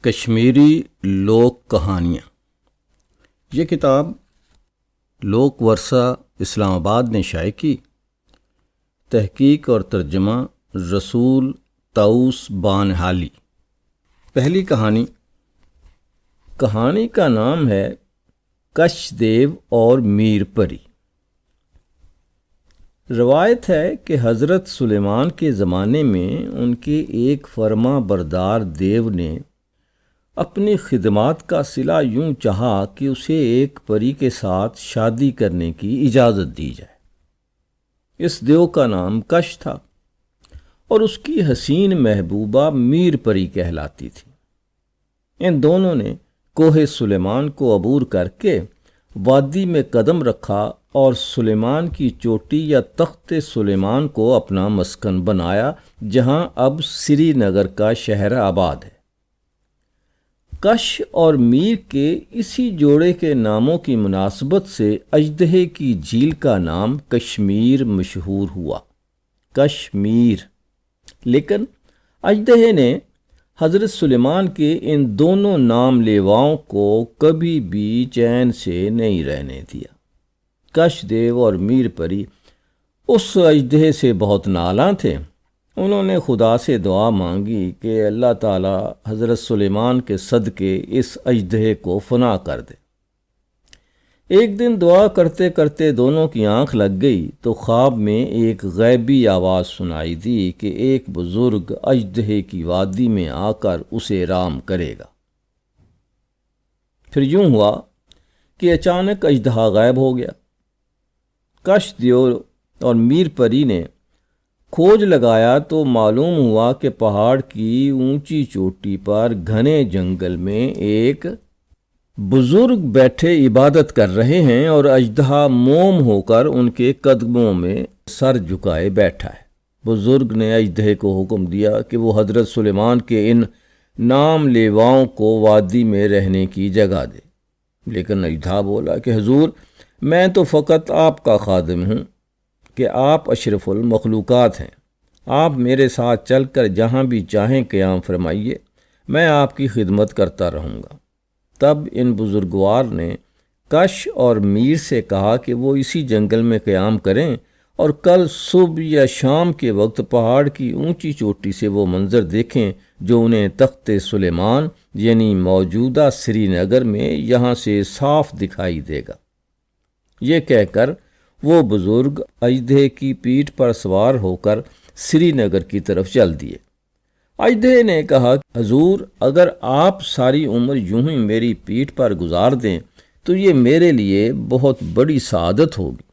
کشمیری لوک کہانیاں۔ یہ کتاب لوک ورثہ اسلام آباد نے شائع کی۔ تحقیق اور ترجمہ رسول طاؤس بانہالی۔ پہلی کہانی کا نام ہے کش دیو اور میر پری۔ روایت ہے کہ حضرت سلیمان کے زمانے میں ان کے ایک فرما بردار دیو نے اپنی خدمات کا صلہ یوں چاہا کہ اسے ایک پری کے ساتھ شادی کرنے کی اجازت دی جائے۔ اس دیو کا نام کش تھا اور اس کی حسین محبوبہ میر پری کہلاتی تھی۔ ان دونوں نے کوہ سلیمان کو عبور کر کے وادی میں قدم رکھا اور سلیمان کی چوٹی یا تخت سلیمان کو اپنا مسکن بنایا، جہاں اب سری نگر کا شہر آباد ہے۔ کش اور میر کے اسی جوڑے کے ناموں کی مناسبت سے اژدہے کی جھیل کا نام کشمیر مشہور ہوا، کشمیر۔ لیکن اژدہے نے حضرت سلیمان کے ان دونوں نام لیواؤں کو کبھی بھی چین سے نہیں رہنے دیا۔ کش دیو اور میر پری اس اژدہے سے بہت نالاں تھے۔ انہوں نے خدا سے دعا مانگی کہ اللہ تعالی حضرت سلیمان کے صدقے اس اژدہے کو فنا کر دے۔ ایک دن دعا کرتے کرتے دونوں کی آنکھ لگ گئی تو خواب میں ایک غیبی آواز سنائی دی کہ ایک بزرگ اژدہے کی وادی میں آ کر اسے رام کرے گا۔ پھر یوں ہوا کہ اچانک اژدہا غائب ہو گیا۔ کش دیو اور میر پری نے کھوج لگایا تو معلوم ہوا کہ پہاڑ کی اونچی چوٹی پر گھنے جنگل میں ایک بزرگ بیٹھے عبادت کر رہے ہیں اور اژدہا موم ہو کر ان کے قدموں میں سر جھکائے بیٹھا ہے۔ بزرگ نے اژدہے کو حکم دیا کہ وہ حضرت سلیمان کے ان نام لیواؤں کو وادی میں رہنے کی جگہ دے، لیکن اژدہا بولا کہ حضور، میں تو فقط آپ کا خادم ہوں کہ آپ اشرف المخلوقات ہیں۔ آپ میرے ساتھ چل کر جہاں بھی چاہیں قیام فرمائیے، میں آپ کی خدمت کرتا رہوں گا۔ تب ان بزرگوار نے کش اور میر سے کہا کہ وہ اسی جنگل میں قیام کریں اور کل صبح یا شام کے وقت پہاڑ کی اونچی چوٹی سے وہ منظر دیکھیں جو انہیں تخت سلیمان یعنی موجودہ سری نگر میں یہاں سے صاف دکھائی دے گا۔ یہ کہہ کر وہ بزرگ اژدہے کی پیٹھ پر سوار ہو کر سری نگر کی طرف چل دیے۔ اژدہے نے کہا، حضور، اگر آپ ساری عمر یوں ہی میری پیٹھ پر گزار دیں تو یہ میرے لیے بہت بڑی سعادت ہوگی۔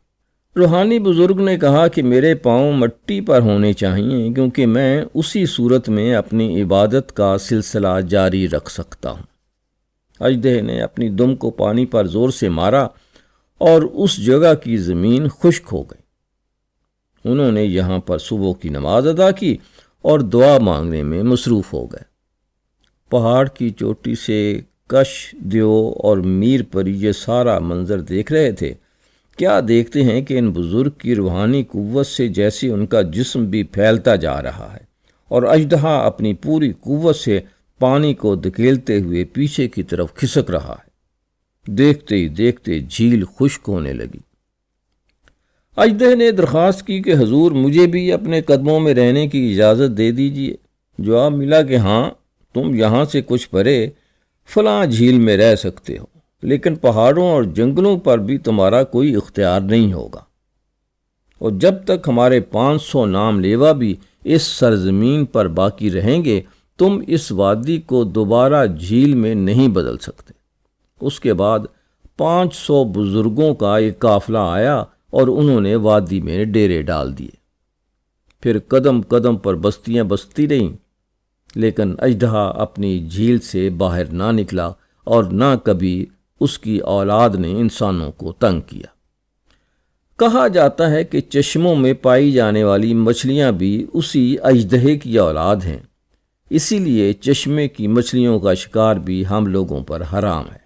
روحانی بزرگ نے کہا کہ میرے پاؤں مٹی پر ہونے چاہیے، کیونکہ میں اسی صورت میں اپنی عبادت کا سلسلہ جاری رکھ سکتا ہوں۔ اژدہے نے اپنی دم کو پانی پر زور سے مارا اور اس جگہ کی زمین خشک ہو گئی۔ انہوں نے یہاں پر صبح کی نماز ادا کی اور دعا مانگنے میں مصروف ہو گئے۔ پہاڑ کی چوٹی سے کش دیو اور میر پری یہ سارا منظر دیکھ رہے تھے۔ کیا دیکھتے ہیں کہ ان بزرگ کی روحانی قوت سے جیسے ان کا جسم بھی پھیلتا جا رہا ہے اور اژدہا اپنی پوری قوت سے پانی کو دھکیلتے ہوئے پیچھے کی طرف کھسک رہا ہے۔ دیکھتے ہی دیکھتے جھیل خشک ہونے لگی۔ اژدہے نے درخواست کی کہ حضور، مجھے بھی اپنے قدموں میں رہنے کی اجازت دے دیجیے۔ جواب ملا کہ ہاں، تم یہاں سے کچھ پرے فلاں جھیل میں رہ سکتے ہو، لیکن پہاڑوں اور جنگلوں پر بھی تمہارا کوئی اختیار نہیں ہوگا، اور جب تک ہمارے 500 نام لیوا بھی اس سرزمین پر باقی رہیں گے تم اس وادی کو دوبارہ جھیل میں نہیں بدل سکتے۔ اس کے بعد 500 بزرگوں کا ایک قافلہ آیا اور انہوں نے وادی میں ڈیرے ڈال دیے۔ پھر قدم قدم پر بستیاں بستی رہیں، لیکن اژدہا اپنی جھیل سے باہر نہ نکلا اور نہ کبھی اس کی اولاد نے انسانوں کو تنگ کیا۔ کہا جاتا ہے کہ چشموں میں پائی جانے والی مچھلیاں بھی اسی اژدہے کی اولاد ہیں، اسی لیے چشمے کی مچھلیوں کا شکار بھی ہم لوگوں پر حرام ہے۔